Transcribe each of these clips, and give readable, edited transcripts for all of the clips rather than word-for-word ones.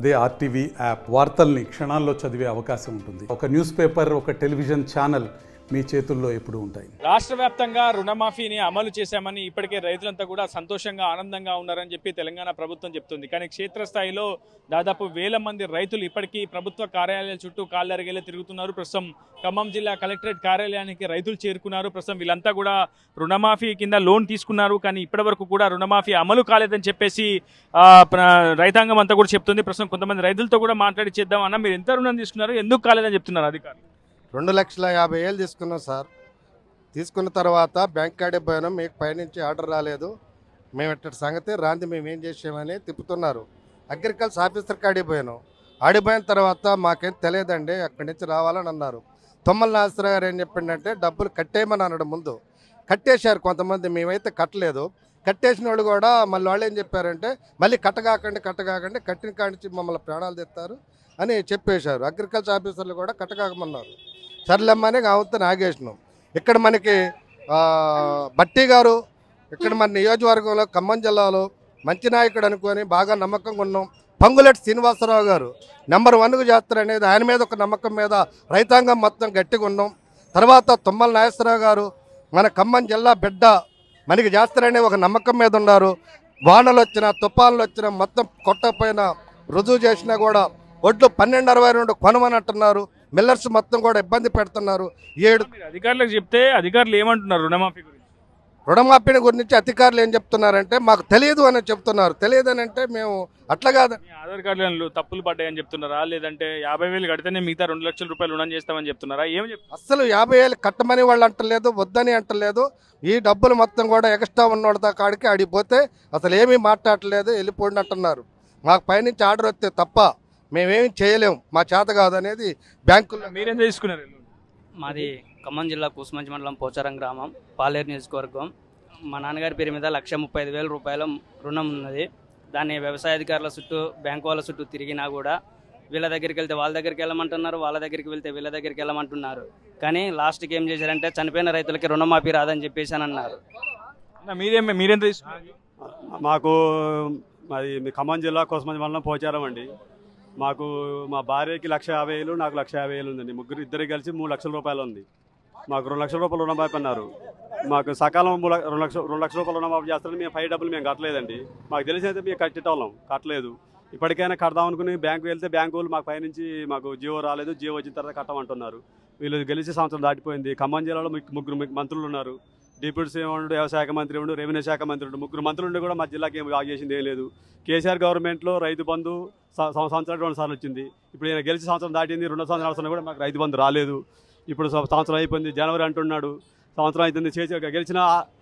అదే RTV app వార్తల్ని క్షణాల్లో చదివే అవకాశం ఉంటుంది. ఒక న్యూస్ పేపర్, ఒక టెలివిజన్ ఛానల్ మీ చేతుల్లో ఎప్పుడూ ఉంటాయి. రాష్ట్ర వ్యాప్తంగా రుణమాఫీని అమలు చేశామని ఇప్పటికే రైతులంతా కూడా సంతోషంగా ఆనందంగా ఉన్నారని చెప్పి తెలంగాణ ప్రభుత్వం చెప్తుంది. కానీ క్షేత్రస్థాయిలో దాదాపు 1000 మంది రైతులు ఇప్పటికీ ప్రభుత్వ కార్యాలయాల చుట్టూ కాళ్ళరిగేలా తిరుగుతున్నారు. ప్రస్తుతం ఖమ్మం జిల్లా కలెక్టరేట్ కార్యాలయానికి రైతులు చేరుకున్నారు. ప్రస్తుతం వీళ్ళంతా కూడా రుణమాఫీ కింద లోన్ తీసుకున్నారు, కానీ ఇప్పటి వరకు కూడా రుణమాఫీ అమలు కాలేదని చెప్పేసి రైతాంగం అంతా కూడా చెప్తుంది. ప్రస్తుతం కొంతమంది రైతులతో కూడా మాట్లాడి చేద్దాం. అన్న, మీరు ఎంత రుణం తీసుకున్నారు, ఎందుకు కాలేదని చెప్తున్నారు అధికారులు? 2,50,000 తీసుకున్నాం సార్. తీసుకున్న తర్వాత బ్యాంక్ కాడే పోయినాం, మీకు పైనుంచి ఆర్డర్ రాలేదు, మేము ఇట్టటి సంగతి రాంది, మేము ఏం చేసామని తిప్పుతున్నారు. అగ్రికల్చర్ ఆఫీసర్ కాడికి పోయాను. ఆడిపోయిన తర్వాత మాకేం తెలియదండి, అక్కడి నుంచి రావాలని అన్నారు. తుమ్మల నాగేశ్వర గారు ఏం చెప్పిండంటే డబ్బులు కట్టేయమని అన్నాడు. ముందు కట్టేశారు కొంతమంది, మేమైతే కట్టలేదు. కట్టేసిన వాళ్ళు కూడా మళ్ళీ వాళ్ళు ఏం చెప్పారంటే మళ్ళీ కట్టగాకండి కట్టిన కాడి మమ్మల్ని ప్రాణాలు తెస్తారు అని చెప్పేశారు. అగ్రికల్చర్ ఆఫీసర్లు కూడా కట్టగాకమన్నారు. సర్లమ్మని కావద్దు నాగేసినాం. ఇక్కడ మనకి బట్టి గారు ఇక్కడ మన నియోజకవర్గంలో ఖమ్మం జిల్లాలో మంచి నాయకుడు అనుకొని బాగా నమ్మకంగా ఉన్నాం. పంగులెట్టి శ్రీనివాసరావు గారు నెంబర్ 1కు చేస్తారనేది ఆయన మీద ఒక నమ్మకం మీద రైతాంగం మొత్తం గట్టిగా ఉన్నాం. తర్వాత తుమ్మల నాగేశ్వరరావు గారు మన ఖమ్మం జిల్లా బిడ్డ, మనకి చేస్తారనే ఒక నమ్మకం మీద ఉన్నారు. వానలు వచ్చినా తుఫాన్లు వచ్చినా మొత్తం కొట్టకపోయినా రుజువు చేసినా కూడా ఒడ్లు 12.62 కొనమని అంటున్నారు. మిల్లర్స్ మొత్తం కూడా ఇబ్బంది పెడుతున్నారు. 7 అధికారులకు చెప్తే అధికారులు ఏమంటున్నారు రుణమాఫీ గురించి? రుణమాఫీ గురించి అధికారులు ఏం చెప్తున్నారంటే మాకు తెలియదు అని చెప్తున్నారు. తెలియదు అని అంటే మేము అట్లా కాదు, ఆధార్ కార్డులు తప్పులు పడ్డాయని చెప్తున్నారా, లేదంటే 50,000 కడితేనే మిగతా 2 లక్షల రూపాయలు రుణం చేస్తామని చెప్తున్నారా? ఏం చెప్తారు? అస్సలు 50,000 కట్టమని వాళ్ళు అంటలేదు, వద్దని అంటలేదు. ఈ డబ్బులు మొత్తం కూడా ఎక్స్ట్రా ఉన్నోడతా కాడికి ఆడిపోతే అసలు ఏమీ మాట్లాడలేదు, వెళ్ళిపోండి అంటున్నారు. మాకు పైనుంచి ఆర్డర్ వస్తే తప్ప మేమేమి చేయలేము, మా చేత కాదు అనేది బ్యాంకుల్లో. మీరేం తీసుకున్నారు? మాది ఖమ్మం జిల్లా కూసుమంచి మండలం పోచారం గ్రామం, పాలేరు నియోజకవర్గం. మా నాన్నగారి పేరు మీద 1,35,000 రూపాయల రుణం ఉన్నది. దాన్ని వ్యవసాయ అధికారుల చుట్టూ, బ్యాంకు వాళ్ళ చుట్టూ తిరిగినా కూడా వీళ్ళ దగ్గరికి వెళ్తే వాళ్ళ దగ్గరికి వెళ్ళమంటున్నారు, వాళ్ళ దగ్గరికి వెళ్తే వీళ్ళ దగ్గరికి వెళ్ళమంటున్నారు. కానీ లాస్ట్కి ఏం చేశారంటే చనిపోయిన రైతులకి రుణమాఫీ రాదని చెప్పేసి అని అన్నారు. మీరేం తీసుకున్నారు? మాకు అది ఖమ్మం జిల్లా కూసుమంచి మండలం పోచారం అండి. మాకు మా భార్యకి 1,50,000, నాకు 1,50,000 ఉందండి. ఇద్దరికి కలిసి 3 లక్షల రూపాయలు ఉంది. మాకు 2 లక్షల రూపాయలు రుణమాఫీ అన్నారు. మాకు సకాలం 2 లక్షల రూపాయలు రుణమాఫీ చేస్తారని మేము 5 డబ్బులు మేము కట్టలేదండి. మాకు తెలిసినైతే మేము కట్టేటోళ్ళం, కట్టలేదు. ఇప్పటికైనా కడదాం అనుకుని బ్యాంకు వెళ్తే బ్యాంకు వాళ్ళు మాకు పైనుంచి మాకు జియో రాలేదు, జియో వచ్చిన తర్వాత కట్టమంటున్నారు. వీళ్ళు గెలిచి సంవత్సరం దాటిపోయింది. ఖమ్మం జిల్లాలో 3 మంత్రులు ఉన్నారు. డిప్యూటీ సీఎం ఉండు, వ్యవసాయ మంత్రి ఉండు, రెవెన్యూ శాఖ మంత్రి ఉండు. 3 మంత్రులు కూడా మా జిల్లాకి ఏం చేసింది ఏం లేదు. కేసీఆర్ గవర్నమెంట్లో రైతు బంధు సంవత్సరాలు 2 సార్లు వచ్చింది. ఇప్పుడు ఈయన గెలిచి సంవత్సరం దాటింది, 2 సంవత్సరాలు కూడా మాకు రైతు బంధు రాలేదు. ఇప్పుడు సంవత్సరం అయిపోయింది, జనవరి అంటున్నాడు, సంవత్సరం అవుతుంది. గెలిచిన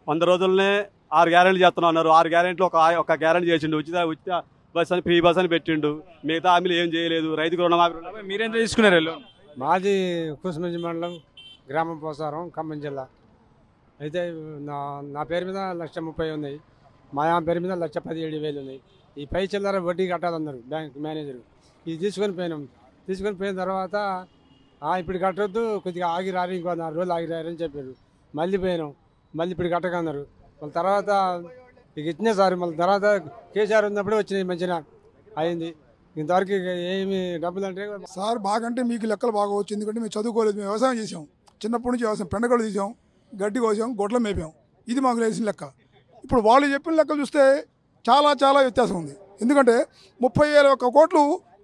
100 రోజులనే 6 గ్యారెంటీలు చేస్తున్నా అన్నారు. 6 గ్యారెంటీలు ఒక గ్యారెంటీ చేసిండు, ఉచిత బస్ అని, ఫ్రీ బస్ అని పెట్టిండు. మిగతా హామీలు ఏం చేయలేదు. రైతుకు రుణమాఫీ. మీరెంత తీసుకున్నారు? మాది కూసుమంచి మండలం గ్రామం పోసారం, ఖమ్మం జిల్లా. అయితే నా పేరు మీద 1,30,000 ఉన్నాయి, మా పేరు మీద 1,17,000 ఉన్నాయి. ఈ పై చిల్లర వడ్డీ కట్టాలన్నారు బ్యాంక్ మేనేజర్. ఇది తీసుకొని పోయిన తర్వాత ఇప్పుడు కట్టొద్దు, కొద్దిగా ఆగి రారు, ఇంకో 4 రోజులు ఆగి రారని చెప్పారు. మళ్ళీ పోయినాం, మళ్ళీ ఇప్పుడు కట్టకన్నారు. మళ్ళీ తర్వాత ఇక ఇచ్చినా సార్, మళ్ళీ తర్వాత కేసీఆర్ ఉన్నప్పుడే వచ్చినాయి, మంచిగా అయింది. ఇంతవరకు ఏమి డబ్బులు అంటే సార్ బాగంటే మీకు లెక్కలు బాగా వచ్చు. ఎందుకంటే మేము చదువుకోలేదు, మేము వ్యవసాయం చేసాం. చిన్నప్పటి నుంచి వ్యవసాయం, పెండగలు తీసాం, గడ్డి కోసాం, గొడ్ల మేపాం. ఇది మాకు తెలిసిన లెక్క. ఇప్పుడు వాళ్ళు చెప్పిన లెక్కలు చూస్తే చాలా చాలా వ్యత్యాసం ఉంది. ఎందుకంటే 31 కోట్లు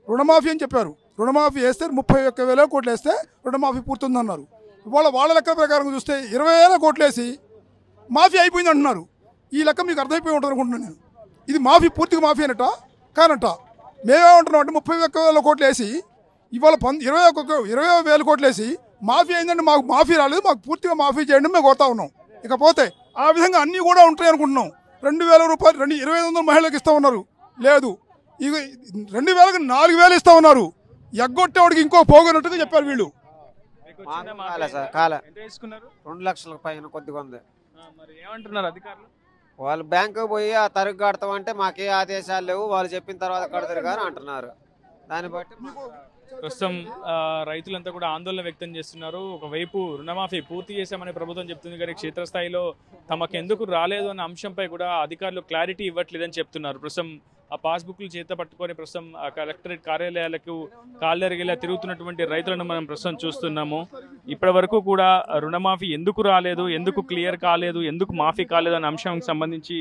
రుణమాఫీ అని చెప్పారు. రుణమాఫీ వేస్తే 31,000 కోట్లు వేస్తే రుణమాఫీ పూర్తుందన్నారు. ఇవాళ వాళ్ళ లెక్క ప్రకారం చూస్తే 20,000 కోట్లు వేసి మాఫీ అయిపోయింది అంటున్నారు. ఈ లెక్క మీకు అర్థమైపోయి ఉంటుంది అనుకుంటున్నాను నేను. ఇది మాఫీ పూర్తిగా మాఫీ అనట కానట. మేమేమంటున్నాం అంటే 31,000 కోట్లు వేసి ఇవాళ 20,000 కోట్లు వేసి మాఫీ అయిందంటే మాకు మాఫీ రాలేదు, మాకు పూర్తిగా మాఫీ చేయండి మేము కోరుతా ఉన్నాం. ఇకపోతే ఆ విధంగా అన్నీ కూడా ఉంటాయి అనుకుంటున్నాం. 2,000 రూపాయలు 2,500 మహిళలకు ఇస్తా ఉన్నారు, లేదు. ఇక 2,000కి 4,000 ఇస్తా ఉన్నారు. ఎగ్గొట్టేవాడికి ఇంకో పోగొన్నట్టుగా చెప్పారు వీళ్ళు. 2 లక్షల పైన కొద్దిగా ఉంది. ఏమంటున్నారు అధికారులు? వాళ్ళు బ్యాంకు పోయి ఆ తరుగు కడతామంటే మాకే ఆదేశాలు లేవు, వాళ్ళు చెప్పిన తర్వాత కడతారు కానీ అంటున్నారు. దాన్ని బట్టి ప్రస్తుతం రైతులంతా కూడా ఆందోళన వ్యక్తం చేస్తున్నారు. ఒకవైపు రుణమాఫీ పూర్తి చేశామని ప్రభుత్వం చెప్తుంది, కానీ క్షేత్రస్థాయిలో తమకు ఎందుకు రాలేదు అన్న అంశంపై కూడా అధికారులు క్లారిటీ ఇవ్వట్లేదని చెప్తున్నారు. ప్రస్తుతం ఆ పాస్బుక్లు చేత పట్టుకొని ప్రస్తుతం ఆ కలెక్టరేట్ కార్యాలయాలకు కాళ్ళెరిగేలా తిరుగుతున్నటువంటి రైతులను మనం ప్రస్తుతం చూస్తున్నాము. ఇప్పటి వరకు కూడా రుణమాఫీ ఎందుకు రాలేదు, ఎందుకు క్లియర్ కాలేదు, ఎందుకు మాఫీ కాలేదు అనే అంశానికి సంబంధించి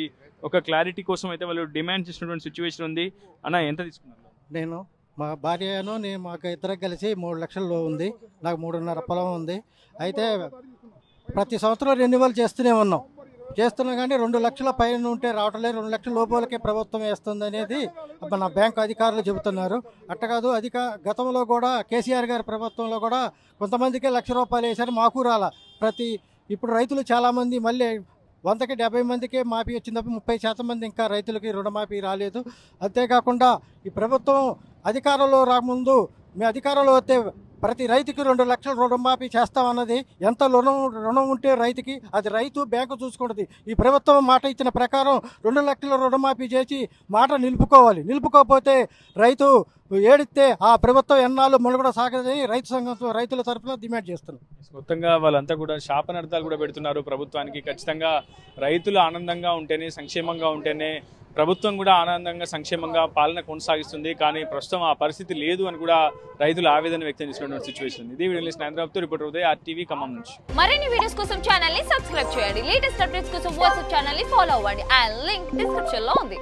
ఒక క్లారిటీ కోసం అయితే వాళ్ళు డిమాండ్ చేసినటువంటి సిచ్యువేషన్ ఉంది. అన్న ఎంత తీసుకున్నారు? నేను మా భార్యను మాకు ఇద్దరికి కలిసి 3 లక్షల్లో ఉంది. నాకు 3.5 పొలం ఉంది. అయితే ప్రతి సంవత్సరం రెన్యువల్ చేస్తూనే ఉన్నాం కానీ 2 లక్షల పైన ఉంటే రావటం లేదు. 2 లక్షల లోపలకే ప్రభుత్వం వేస్తుంది అనేది మన బ్యాంకు అధికారులు చెబుతున్నారు. అట్ట కాదు, గతంలో కూడా కేసీఆర్ గారి ప్రభుత్వంలో కూడా కొంతమందికే ₹1,00,000 వేశారు, మాకు రాలా. ఇప్పుడు రైతులు చాలామంది మళ్ళీ 100కి 70 మందికే మాఫీ వచ్చినప్పుడు 30% మంది ఇంకా రైతులకి రుణమాఫీ రాలేదు. అంతేకాకుండా ఈ ప్రభుత్వం అధికారంలో రాకముందు మీ అధికారంలో వస్తే ప్రతి రైతుకి 2 లక్షల రుణమాఫీ చేస్తామన్నది. ఎంత రుణం ఉంటే రైతుకి అది రైతు బ్యాంకు చూసుకుంటుంది. ఈ ప్రభుత్వం మాట ఇచ్చిన ప్రకారం 2 లక్షల రుణమాఫీ చేసి మాట నిలుపుకోవాలి. నిలుపుకోకపోతే రైతు ఏడిస్తే ఆ ప్రభుత్వం ఎన్నాళ్ళు మనుగడ సాగదని రైతుల తరఫున డిమాండ్ చేస్తున్నాం. మొత్తంగా వాళ్ళంతా కూడా శాపనార్థాలు కూడా పెడుతున్నారు ప్రభుత్వానికి. ఖచ్చితంగా రైతులు ఆనందంగా ఉంటేనే, సంక్షేమంగా ఉంటేనే ప్రభుత్వం కూడా ఆనందంగా సంక్షేమంగా పాలన కొనసాగిస్తుంది. కానీ ప్రస్తుతం ఆ పరిస్థితి లేదు అని కూడా రైతులు ఆవేదన వ్యక్తం చేసినటువంటి సిచ్యువేషన్. ఇది video Hyderabad reporter Uday, RTV Khammam నుంచి. మరిన్ని వీడియోస్ కోసం ఛానల్ ని సబ్స్క్రైబ్ చేయండి. లేటెస్ట్ అప్డేట్స్ కోసం వాట్సాప్ ఛానల్ ని ఫాలో అవ్వండి. ఆ లింక్ డిస్క్రిప్షన్ లో ఉంది.